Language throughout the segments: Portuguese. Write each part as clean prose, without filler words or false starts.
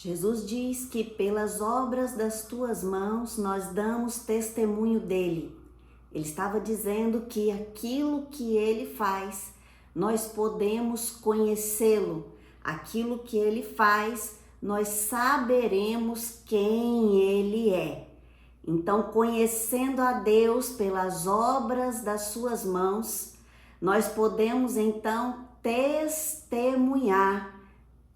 Jesus diz que pelas obras das tuas mãos nós damos testemunho dele. Ele estava dizendo que aquilo que ele faz, nós podemos conhecê-lo. Aquilo que ele faz, nós saberemos quem ele é. Então, conhecendo a Deus pelas obras das suas mãos, nós podemos então testemunhar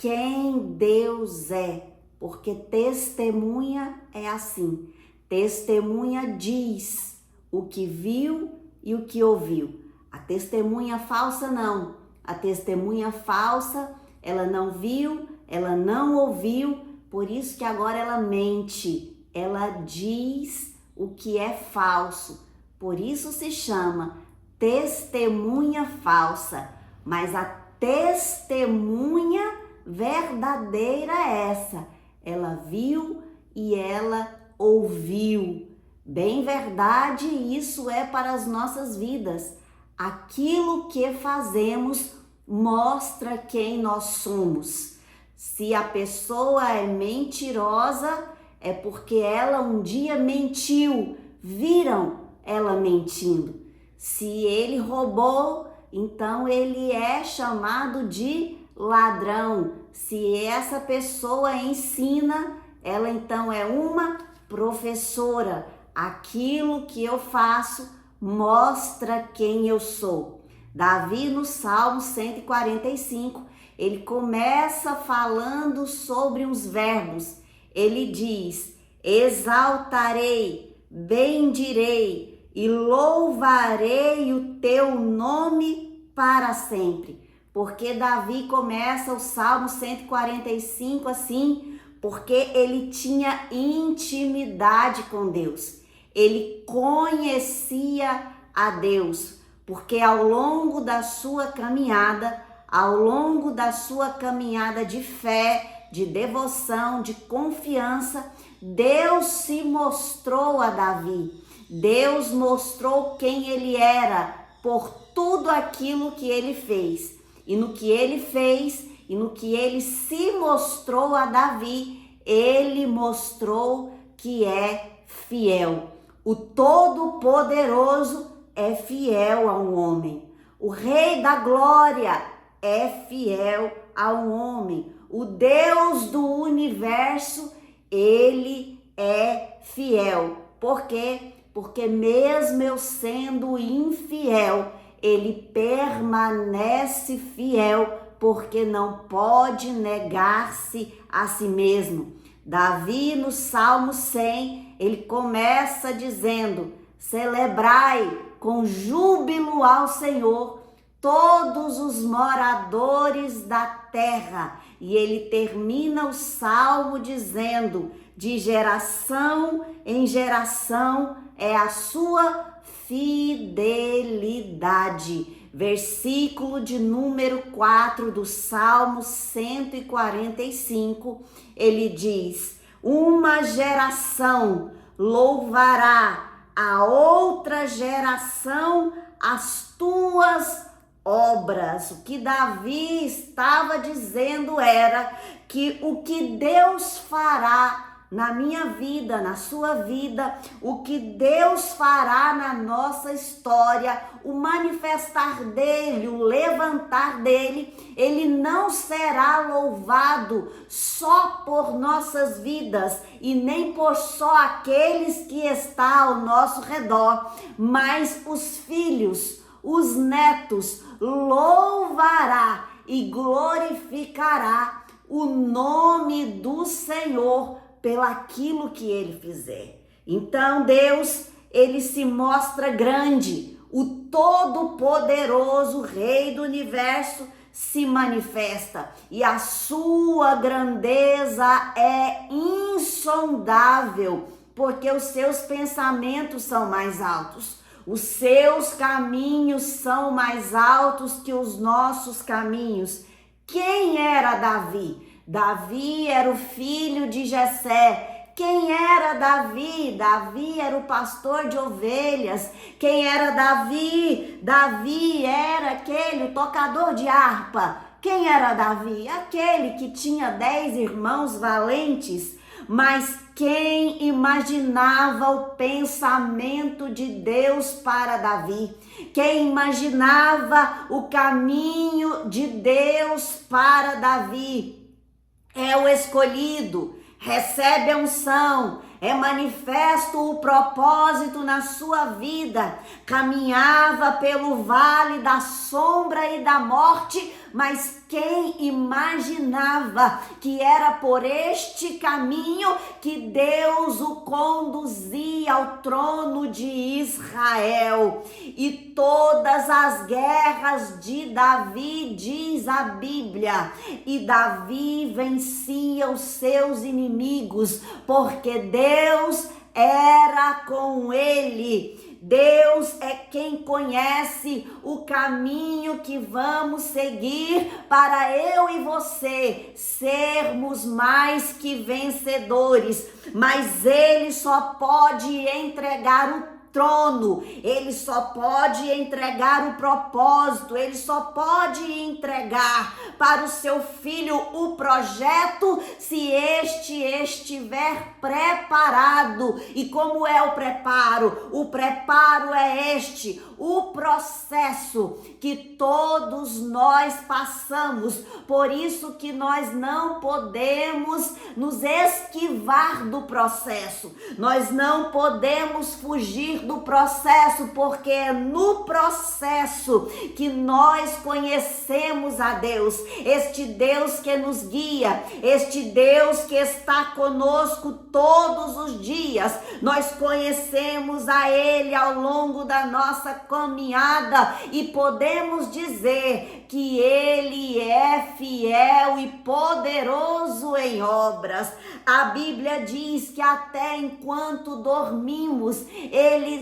quem Deus é, porque testemunha é assim. Testemunha diz o que viu e o que ouviu. A testemunha falsa não. A testemunha falsa, ela não viu, ela não ouviu, por isso que agora ela mente. Ela diz o que é falso. Por isso se chama testemunha falsa. Mas a testemunha verdadeira é essa. Ela viu e ela ouviu. Bem verdade, isso é para as nossas vidas. Aquilo que fazemos mostra quem nós somos. Se a pessoa é mentirosa, é porque ela um dia mentiu. Viram ela mentindo. Se ele roubou, então ele é chamado de ladrão. Se essa pessoa ensina, ela então é uma professora. Aquilo que eu faço mostra quem eu sou. Davi, no Salmo 145, ele começa falando sobre uns verbos. Ele diz: exaltarei, bendirei e louvarei o teu nome para sempre. Porque Davi começa o Salmo 145 assim, porque ele tinha intimidade com Deus. Ele conhecia a Deus, porque ao longo da sua caminhada de fé, de devoção, de confiança, Deus se mostrou a Davi. Deus mostrou quem ele era por tudo aquilo que ele fez. E no que ele fez e no que ele se mostrou a Davi, ele mostrou que é fiel. O Todo-Poderoso é fiel a um homem. O Rei da Glória é fiel a um homem. O Deus do universo, ele é fiel. Por quê? Porque mesmo eu sendo infiel, ele permanece fiel, porque não pode negar-se a si mesmo. Davi, no Salmo 100, ele começa dizendo: celebrai com júbilo ao Senhor todos os moradores da terra. E ele termina o Salmo dizendo: de geração em geração é a sua fidelidade. Versículo de número 4 do Salmo 145, ele diz: uma geração louvará a outra geração as tuas obras. O que Davi estava dizendo era que o que Deus fará na minha vida, na sua vida, o que Deus fará na nossa história, o manifestar dele, o levantar dele, ele não será louvado só por nossas vidas e nem por só aqueles que estão ao nosso redor, mas os filhos, os netos, louvará e glorificará o nome do Senhor pelaquilo que ele fizer. Então Deus, ele se mostra grande, o Todo-Poderoso Rei do Universo se manifesta e a sua grandeza é insondável, porque os seus pensamentos são mais altos. Os seus caminhos são mais altos que os nossos caminhos. Quem era Davi? Davi era o filho de Jessé. Quem era Davi? Davi era o pastor de ovelhas. Quem era Davi? Davi era aquele tocador de harpa. Quem era Davi? Aquele que tinha 10 irmãos valentes, mas quem imaginava o pensamento de Deus para Davi? Quem imaginava o caminho de Deus para Davi? É o escolhido, recebe a unção, é manifesto o propósito na sua vida. Caminhava pelo vale da sombra e da morte, mas quem imaginava que era por este caminho que Deus o conduzia ao trono de Israel? E todas as guerras de Davi, diz a Bíblia, e Davi vencia os seus inimigos, porque Deus era com ele. Deus é quem conhece o caminho que vamos seguir para eu e você sermos mais que vencedores. Mas Ele só pode entregar o trono, Ele só pode entregar o propósito, Ele só pode entregar para o seu filho o projeto se este estiver preparado. E como é o preparo? O preparo é este, o processo que todos nós passamos. Por isso que nós não podemos nos esquivar do processo, nós não podemos fugir do processo, porque é no processo que nós conhecemos a Deus, este Deus que nos guia, este Deus que está conosco todos os dias. Nós conhecemos a Ele ao longo da nossa caminhada e podemos dizer que Ele é fiel e poderoso em obras. A Bíblia diz que até enquanto dormimos, Ele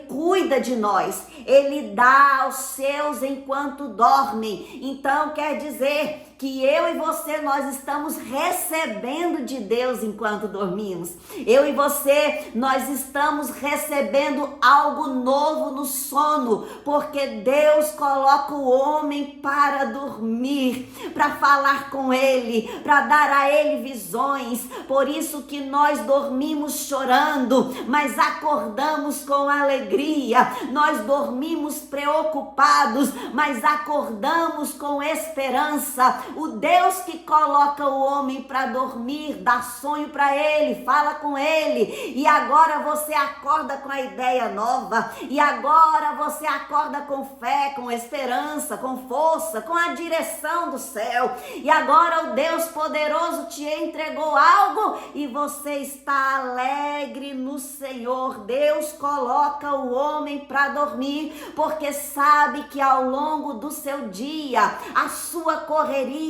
cuida de nós, Ele dá aos seus enquanto dormem. Então quer dizer que eu e você, nós estamos recebendo de Deus enquanto dormimos. Eu e você, nós estamos recebendo algo novo no sono, porque Deus coloca o homem para dormir, para falar com Ele, para dar a Ele visões. Por isso que nós dormimos chorando, mas acordamos com alegria. Nós dormimos preocupados, mas acordamos com esperança. O Deus que coloca o homem para dormir, dá sonho para ele, fala com ele, e agora você acorda com a ideia nova, e agora você acorda com fé, com esperança, com força, com a direção do céu, e agora o Deus poderoso te entregou algo e você está alegre no Senhor. Deus coloca o homem para dormir, porque sabe que ao longo do seu dia, a sua correria,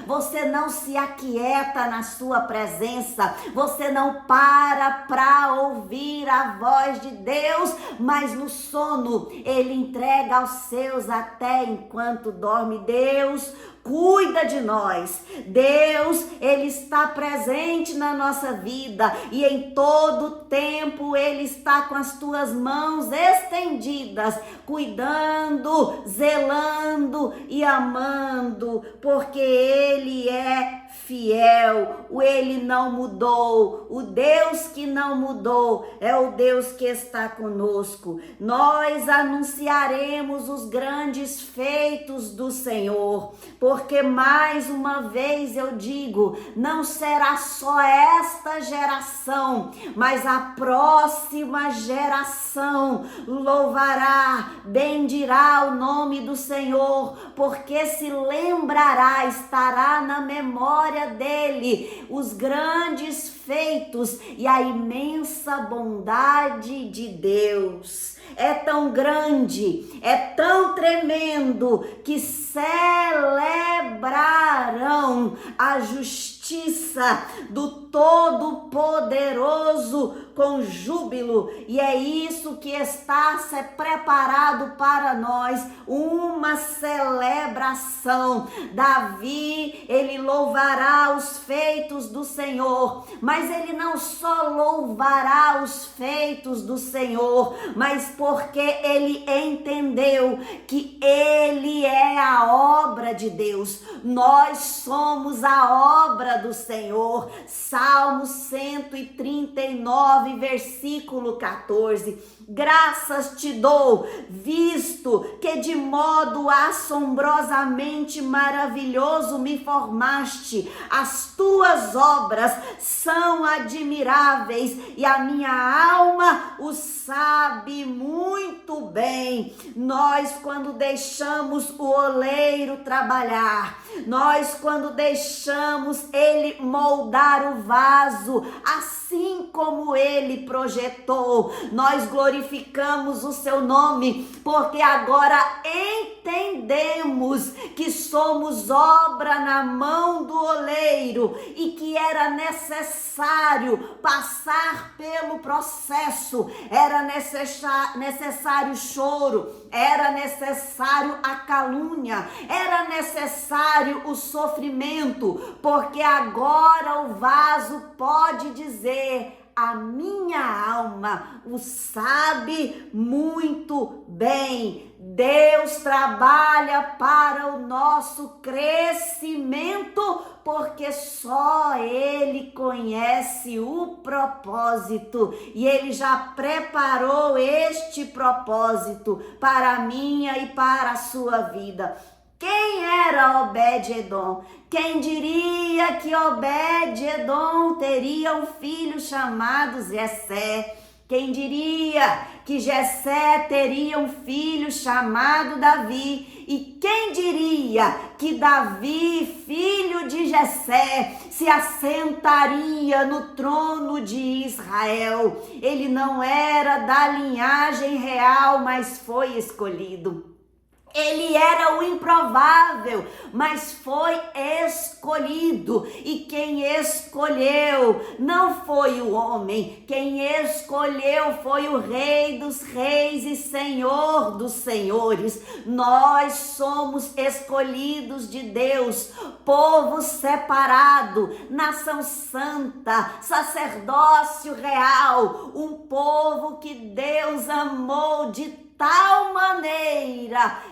você não se aquieta na sua presença, você não para ouvir a voz de Deus, mas no sono Ele entrega aos seus até enquanto dorme. Deus cuida de nós. Deus, Ele está presente na nossa vida e em todo tempo Ele está com as tuas mãos estendidas, cuidando, zelando e amando, porque Ele é fiel, Ele não mudou. O Deus que não mudou é o Deus que está conosco. Nós anunciaremos os grandes feitos do Senhor, porque mais uma vez eu digo, não será só esta geração, mas a próxima geração louvará, bendirá o nome do Senhor, porque se lembrará, estará na memória dele os grandes feitos e a imensa bondade de Deus. É tão grande, é tão tremendo que celebrarão a justiça do Todo-Poderoso com júbilo. E é isso que está preparado para nós uma celebração. Davi, ele louvará os feitos do Senhor, mas ele não só louvará os feitos do Senhor, mas porque ele entendeu que ele é a obra de Deus. Nós somos a obra do Senhor. Salmo 139, versículo 14. Graças te dou, visto que de modo assombrosamente maravilhoso me formaste. As tuas obras são admiráveis e a minha alma o sabe muito bem. Nós, quando deixamos o oleiro trabalhar, nós, quando deixamos ele moldar o vaso, assim como ele projetou, nós glorificamos o seu nome, porque agora entendemos que somos obra na mão do oleiro e que era necessário passar pelo processo, era necessário choro, era necessário a calúnia, era necessário o sofrimento, porque agora o vaso pode dizer: a minha alma o sabe muito bem. Deus trabalha para o nosso crescimento, porque só Ele conhece o propósito e Ele já preparou este propósito para a minha e para a sua vida. Quem era Obed-edom? Quem diria que Obed-edom teria um filho chamado Jessé? Quem diria que Jessé teria um filho chamado Davi? E quem diria que Davi, filho de Jessé, se assentaria no trono de Israel? Ele não era da linhagem real, mas foi escolhido. Ele era o improvável, mas foi escolhido. E quem escolheu não foi o homem. Quem escolheu foi o Rei dos Reis e Senhor dos Senhores. Nós somos escolhidos de Deus, povo separado, nação santa, sacerdócio real, um povo que Deus amou de tal maneira,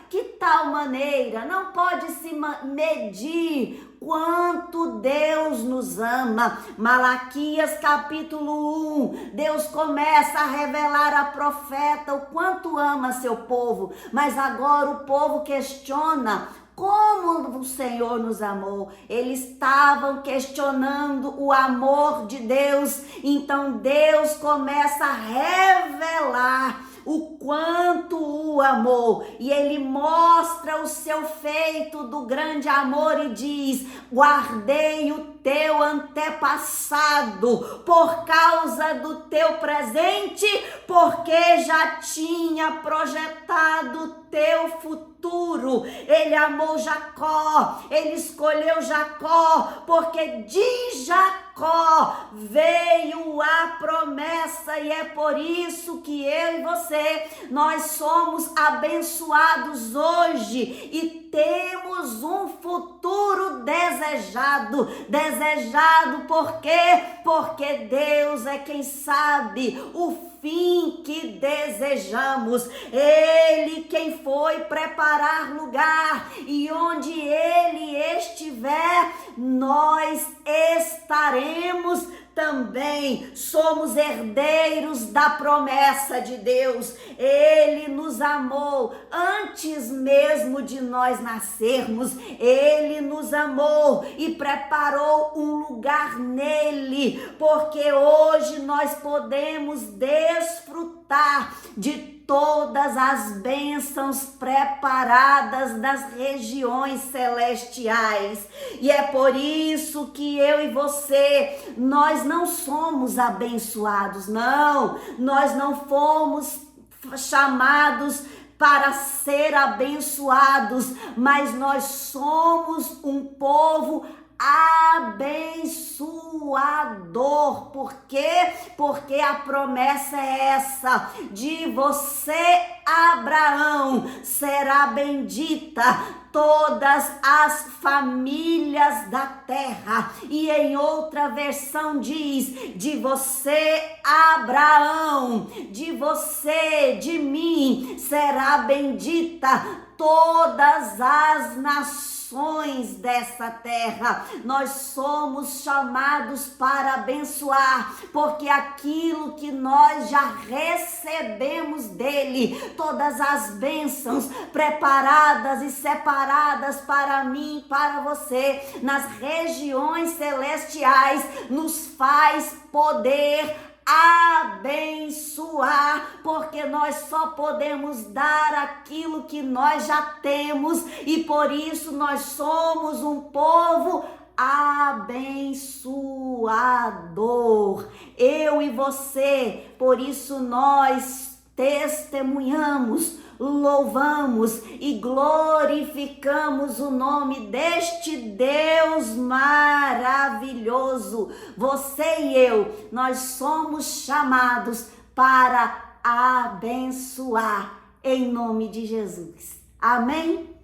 não pode se medir quanto Deus nos ama. Malaquias capítulo 1, Deus começa a revelar a profeta o quanto ama seu povo, mas agora o povo questiona como o Senhor nos amou. Eles estavam questionando o amor de Deus, então Deus começa a revelar o quanto o amou, e ele mostra o seu feito do grande amor e diz: guardei o teu antepassado por causa do teu presente, porque já tinha projetado o teu futuro. Ele amou Jacó, ele escolheu Jacó, porque de Jacó veio a promessa, e é por isso que eu e você, nós somos abençoados hoje e temos um futuro desejado por quê? Porque Deus é quem sabe o fim que desejamos. Ele quem foi preparar lugar, e onde ele estiver, nós estaremos também. Somos herdeiros da promessa de Deus. Ele nos amou antes mesmo de nós nascermos. Ele nos amou e preparou um lugar nele, porque hoje nós podemos desfrutar de todas as bênçãos preparadas nas regiões celestiais. E é por isso que eu e você, nós não somos abençoados, não. Nós não fomos chamados para ser abençoados, mas nós somos um povo abençoador. Por quê? Porque a promessa é essa: de você, Abraão, será bendita todas as famílias da terra. E em outra versão diz: de você, Abraão, de você, de mim, será bendita todas as nações dessa terra. Nós somos chamados para abençoar, porque aquilo que nós já recebemos dele, todas as bênçãos preparadas e separadas para mim, para você, nas regiões celestiais, nos faz poder abençoar, porque nós só podemos dar aquilo que nós já temos, e por isso nós somos um povo abençoador. Eu e você, por isso nós testemunhamos, louvamos e glorificamos o nome deste Deus maravilhoso. Você e eu, nós somos chamados para abençoar em nome de Jesus. Amém?